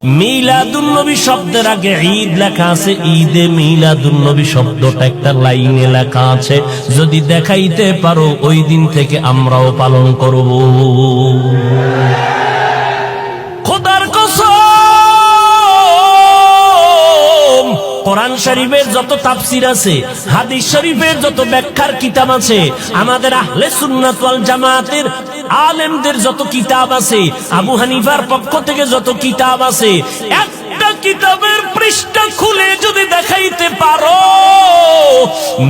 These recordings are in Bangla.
মিলাদুন্নবী শব্দের আগে ঈদ লেখা আছে, ঈদে মিলাদুন্নবী শব্দটা একটা লাইনে লেখা আছে। যদি দেখাইতে পারো ওই দিন থেকে আমরাও পালন করব। খোদার কসম, কোরআন শরীফের যত তাফসীর আছে, হাদিস শরীফের যত ব্যাখ্যার কিতাব আছে, আমাদের আহলে সুন্নাত ওয়াল জামাতের আলেমদের যত কিতাব আছে, আবু হানিফার পক্ষ থেকে যত কিতাব আছে, একটা কিতাবের পৃষ্ঠা খুলে যদি দেখাইতে পারো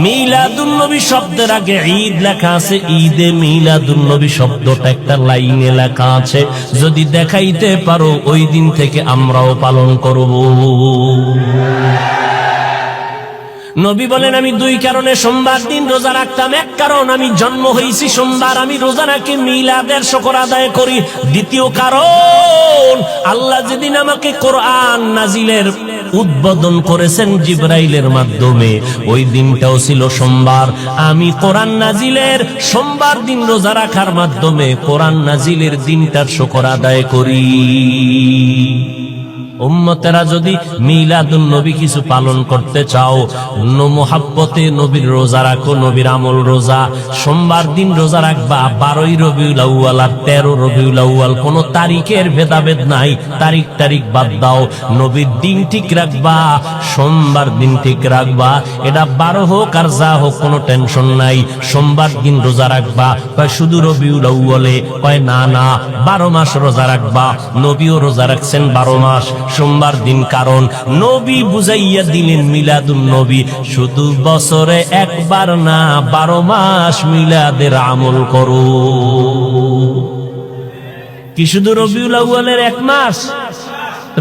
মিলাদুন্নবী শব্দের আগে ঈদ লেখা আছে, ঈদে মিলাদুন্নবী শব্দটা একটা লাইনে লেখা আছে। যদি দেখাইতে পারো ওই দিন থেকে আমরাও পালন করব। নবী বলেন, আমি দুই কারণে সোমবার দিন রোজা রাখতাম। এক কারণ, আমি জন্ম হয়েছি সোমবার, আমি রোজা রাখি মিলাদের শুকর আদায় করি। দ্বিতীয় কারণ, আল্লাহ যেদিন আমাকে কোরআন নাজিলের উদ্বোধন করেছেন জিবরাইলের মাধ্যমে, ওই দিনটাও ছিল সোমবার। আমি কোরআন নাজিলের সোমবার দিন রোজা রাখার মাধ্যমে কোরআন নাজিলের দিনটার শুকর আদায় করি। উম্মতেরা যদি মিলাদুন নবী কিছু পালন করতে চাও, মোহাব্বতে নবীর রোজা রাখো, নবীর আমল রোজা। সোমবার দিন রোজা রাখবা, 12ই রবিউল আউয়াল আর 13 রবিউল আউয়াল, কোন তারিখের ভেদাভেদ নাই। তারিখ বাদ দাও, নবীর দিন ঠিক রাখবা, সোমবার দিন ঠিক রাখবা। এটা 12 হোক আর যা হোক, কোনো টেনশন নাই। সোমবার দিন রোজা রাখবা, কয় শুধু রবিউল আউয়ালে, কয় না 12 মাস রোজা রাখবা। নবীও রোজা রাখছেন 12 মাস সোমবার দিন, কারণ নবী বুঝাইয়া দিলেন মিলাদুন নবী শুধু বছরে একবার না, 12 মাস মিলাদের আমল করো। কি শুধু রবিউল আউয়ালের 1 মাস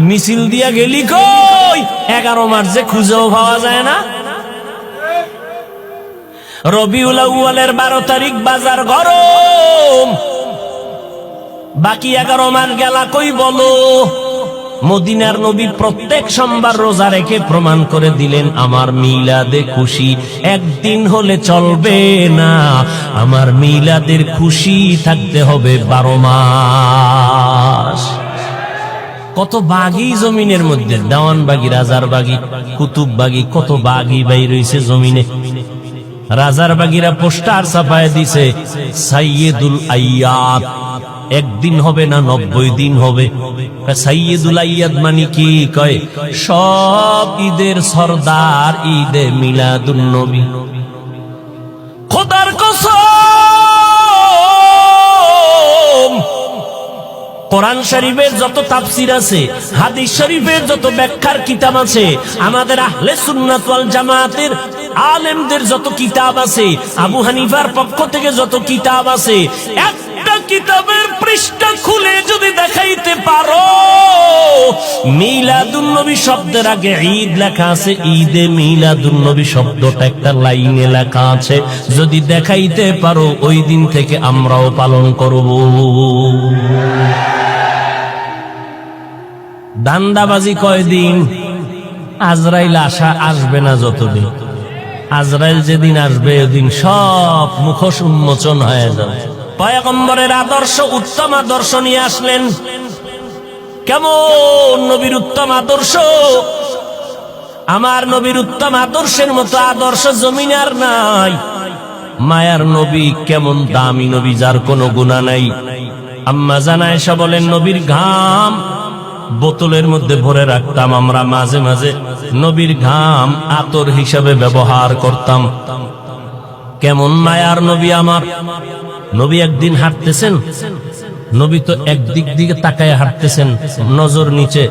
মিছিল দিয়া গেলি কই? 11 মাস যে খুঁজেও পাওয়া যায় না। রবিউল আউয়ালের 12 তারিখ বাজার গরম, বাকি 11 মাস গেলা কই বলো? মদিনার নবী প্রত্যেক সোমবার রোজা রেখে প্রমাণ করে দিলেন, আমার মিলাদে খুশি একদিন হলে চলবে না, আমার মিলাদের খুশি থাকতে হবে 12 মাস। কত বাগি জমিনের মধ্যে, দেওয়ানবাগি, রাজারবাগি, কুতুববাগি, কত বাগি বাই রয়েছে জমিনে। রাজারবাগিরা পোস্টার ছাপায় দিছে, সাইয়্যিদুল আইয়াদ, একদিন হবে না 90 দিন হবে। সাইয়্যিদুল আইয়াদ মানে কি? কয় সব ঈদের সরদার ঈদে মিলাদুন নবী। খোদার কসম, কোরআন শরীফের যত তাফসীর আছে, হাদিস শরীফের যত ব্যাখ্যার কিতাব আছে, আমাদের আহলে সুন্নাত ওয়াল জামাতের আলেমদের যত কিতাব আছে, আবু হানিফার পক্ষ থেকে যত কিতাব আছে, একটা কিতাবের পৃষ্ঠা খুলে যদি দেখাইতে পারো মিলাদুন্নবী শব্দের আগে ঈদ লেখা আছে, ঈদে মিলাদুন্নবী শব্দটা একটা লাইনে লেখা আছে। যদি দেখাইতে পারো ওই দিন থেকে আমরাও পালন করব। দান্দাবাজি কয়দিন? আজরাইল আসবে না যতদিন। আজরাইল যেদিন আসবে ওদিন সব মুখোশ উন্মোচন হয়ে যাবে। পয়গম্বরের আদর্শ, উত্তম আদর্শ নিয়ে আসলেন। কেমন নবীর উত্তম আদর্শ! আমার নবীর উত্তম আদর্শের মতো আদর্শ জমিনে আর নাই। মায়ার নবী, কেমন দামি নবী, যার কোনো গুনাহ নাই। আম্মা জান আয়েশা বলেন, নবীর ঘাম বোতলের মধ্যে ভরে রাখতাম আমরা, মাঝে মাঝে নবীর ঘাম আতর হিসাবে ব্যবহার করতাম। কেমন মায়ার নবী আমার! নবী একদিন হাঁটতেছেন, নবী তো একদিক দিকে তাকায় হাঁটতেছেন, নজর নিচে,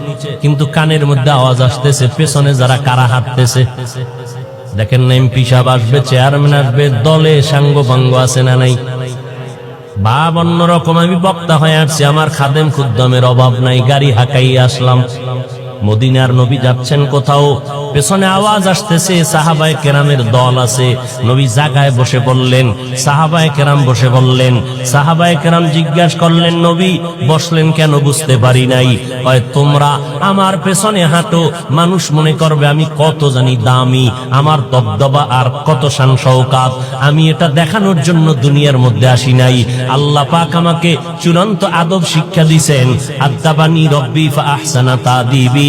কিন্তু কানের মধ্যে আওয়াজ আসতেছে পেছনে যারা কারা হাঁটতেছে। দেখেন না, এমপি সাহেব আসবে, চেয়ারম্যান আসবে, দলে সাঙ্গ ভাঙ্গ আছে না নাই? ভাব অন্যরকম। আমি বক্তা হয়ে আসছি, আমার খাদেম খুদ্দমের অভাব নাই, গাড়ি হাঁকাই আসলাম। মদিনার নবী যাচ্ছেন কোথাও, পেছনে আওয়াজ আসতেছে, সাহাবায়ে কেরামের দল আছে। নবী জায়গায় বসে পড়লেন, সাহাবায়ে কেরাম বসে পড়লেন। সাহাবায়ে কেরাম জিজ্ঞাসা করলেন, নবী বসলেন কেন? বুঝতে পারি নাই। কয়, তোমরা আমার পেছনে হাঁটো, মানুষ মনে করবে আমি কত জানি দামি, আমার দবদবা আর কত শান শওকাত। আমি এটা দেখানোর জন্য দুনিয়ার মধ্যে আসি নাই। আল্লাহ পাক আমাকে চূড়ান্ত আদব শিক্ষা দিয়েছেন, আদাবানি রব্বি ফা আহসানা তাদিবি।